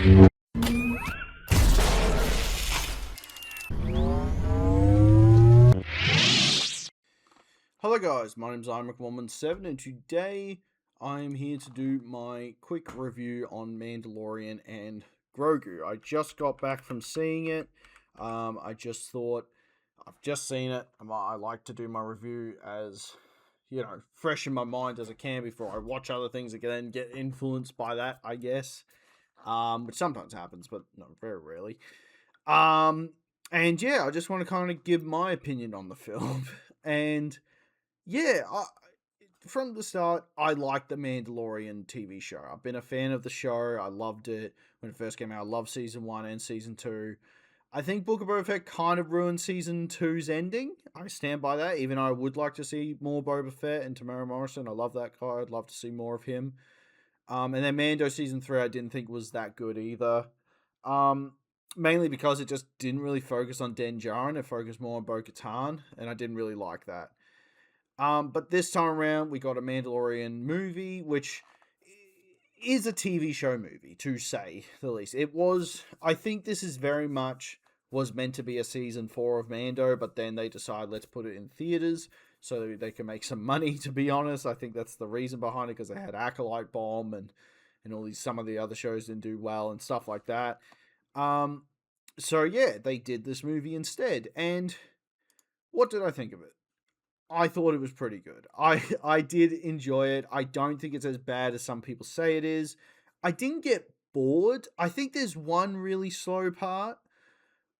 Hello guys, my name's IMac117 and today I'm here to do my quick review on Mandalorian and Grogu. I just got back from seeing it. I just thought, I've just seen it. I like to do my review as, fresh in my mind as I can before I watch other things again, get influenced by that, I guess. Which sometimes happens, but no, very rarely. And yeah, I just want to kind of give my opinion on the film. And yeah, from the start, I liked the Mandalorian TV show. I've been a fan of the show. I loved it when it first came out. I loved season 1 and season 2. I think Book of Boba Fett kind of ruined season 2's ending. I stand by that, even though I would like to see more Boba Fett and Tamara Morrison. I love that guy. I'd love to see more of him. And then Mando season 3, I didn't think was that good either. Mainly because it just didn't really focus on Din Djarin. It focused more on Bo-Katan, and I didn't really like that. But this time around, we got a Mandalorian movie, which is a TV show movie, to say the least. It was, I think this is very much was meant to be a season 4 of Mando, but then they decided let's put it in theaters so they can make some money, to be honest. I think that's the reason behind it, because they had Acolyte Bomb and all these, some of the other shows didn't do well and stuff like that. So yeah, they did this movie instead. And what did I think of it? I thought it was pretty good. I did enjoy it. I don't think it's as bad as some people say it is. I didn't get bored. I think there's one really slow part,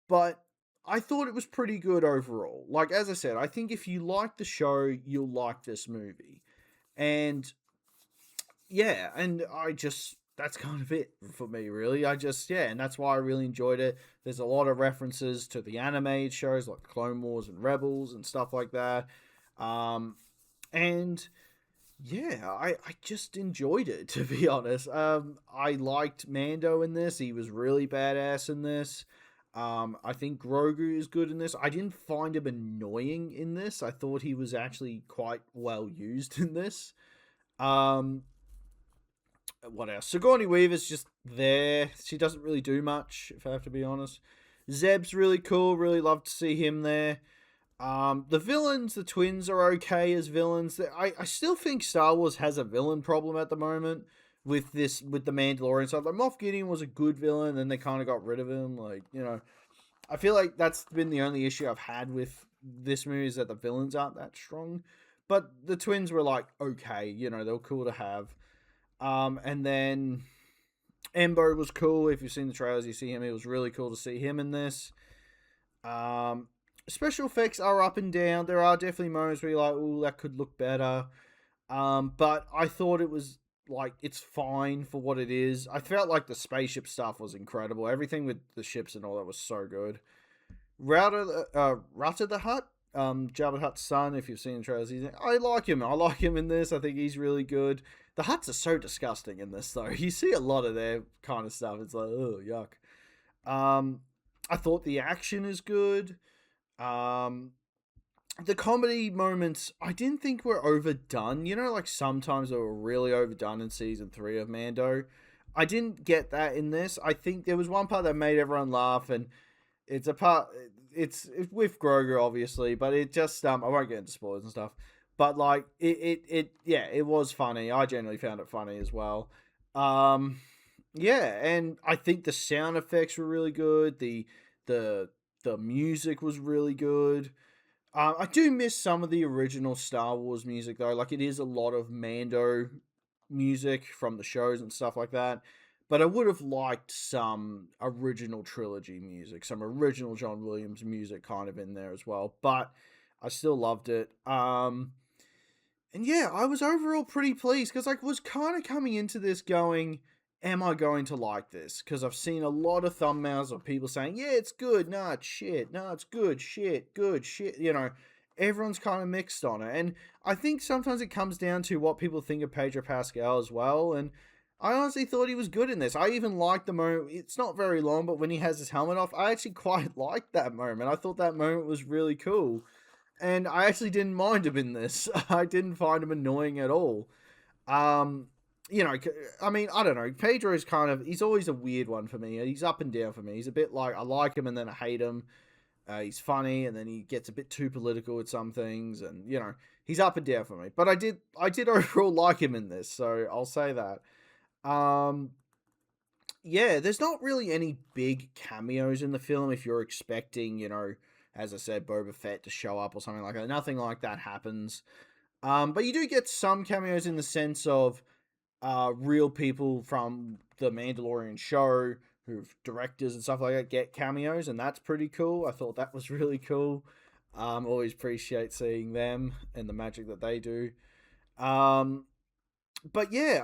but I thought it was pretty good overall. Like, as I said, I think if you like the show, you'll like this movie. And yeah, and that's kind of it for me, really. And that's why I really enjoyed it. There's a lot of references to the animated shows like Clone Wars and Rebels and stuff like that. And yeah, I just enjoyed it, to be honest. I liked Mando in this. He was really badass in this. I think Grogu is good in this. I didn't find him annoying in this. I thought he was actually quite well used in this. What else? Sigourney Weaver's just there. She doesn't really do much, if I have to be honest. Zeb's really cool. Really love to see him there. The villains, the twins are okay as villains. I still think Star Wars has a villain problem at the moment with the Mandalorian stuff. Like, Moff Gideon was a good villain, and they kind of got rid of him. Like, I feel like that's been the only issue I've had with this movie, is that the villains aren't that strong. But the twins were like, okay, they were cool to have. And then Embo was cool. If you've seen the trailers, you see him. It was really cool to see him in this. Special effects are up and down. There are definitely moments where you're like, oh, that could look better. But I thought it was, like, it's fine for what it is. I felt like the spaceship stuff was incredible. Everything with the ships and all that was so good. Rata the Hutt, Jabba the Hutt's son, if you've seen the trailers, I like him. I like him in this. I think he's really good. The Hutts are so disgusting in this, though. You see a lot of their kind of stuff. It's like, oh, yuck. I thought the action is good. The comedy moments, I didn't think were overdone. Like sometimes they were really overdone in season 3 of Mando. I didn't get that in this. I think there was one part that made everyone laugh, and it's with Grogu, obviously, but it just, I won't get into spoilers and stuff, but like, it was funny. I generally found it funny as well. Yeah, and I think the sound effects were really good. The music was really good. I do miss some of the original Star Wars music, though. Like, it is a lot of Mando music from the shows and stuff like that. But I would have liked some original trilogy music, some original John Williams music kind of in there as well. But I still loved it. And yeah, I was overall pretty pleased, because I was kind of coming into this going, am I going to like this? Because I've seen a lot of thumbnails of people saying, yeah, it's good, no, it's shit, no, it's good, shit, everyone's kind of mixed on it. And I think sometimes it comes down to what people think of Pedro Pascal as well. And I honestly thought he was good in this. I even liked the moment, it's not very long, but when he has his helmet off, I actually quite liked that moment. I thought that moment was really cool. And I actually didn't mind him in this. I didn't find him annoying at all. you know, I mean, I don't know. Pedro's kind of, he's always a weird one for me. He's up and down for me. He's a bit like, I like him and then I hate him. He's funny and then he gets a bit too political with some things, and you know, he's up and down for me. But I did overall like him in this, so I'll say that. Um, yeah, there's not really any big cameos in the film if you're expecting, you know, as I said, Boba Fett to show up or something like that. Nothing like that happens. But you do get some cameos in the sense of real people from the Mandalorian show, who've directors and stuff like that, get cameos, and that's pretty cool. I thought that was really cool. Always appreciate seeing them and the magic that they do. Um, but yeah,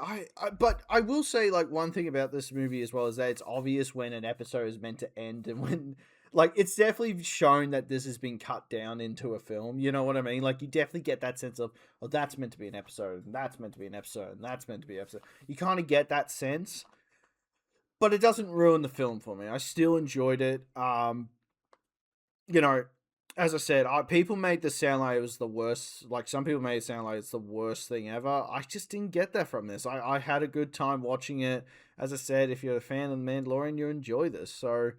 but I will say, like, one thing about this movie as well is that it's obvious when an episode is meant to end and when, like, it's definitely shown that this has been cut down into a film. You know what I mean? Like, you definitely get that sense of, oh, that's meant to be an episode, and that's meant to be an episode, and that's meant to be an episode. You kind of get that sense, but it doesn't ruin the film for me. I still enjoyed it. You know, as I said, people made this sound like it was the worst. Like, some people made it sound like it's the worst thing ever. I just didn't get that from this. I had a good time watching it. As I said, if you're a fan of The Mandalorian, you enjoy this. So,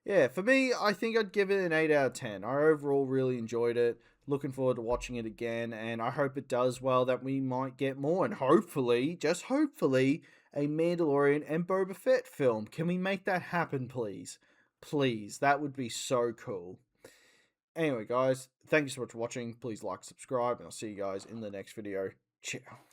yeah, for me, I think I'd give it an 8 out of 10. I overall really enjoyed it. Looking forward to watching it again, and I hope it does well, that we might get more, and hopefully, just hopefully, a Mandalorian and Boba Fett film. Can we make that happen, please? Please, that would be so cool. Anyway, guys, thank you so much for watching. Please like, subscribe, and I'll see you guys in the next video. Ciao.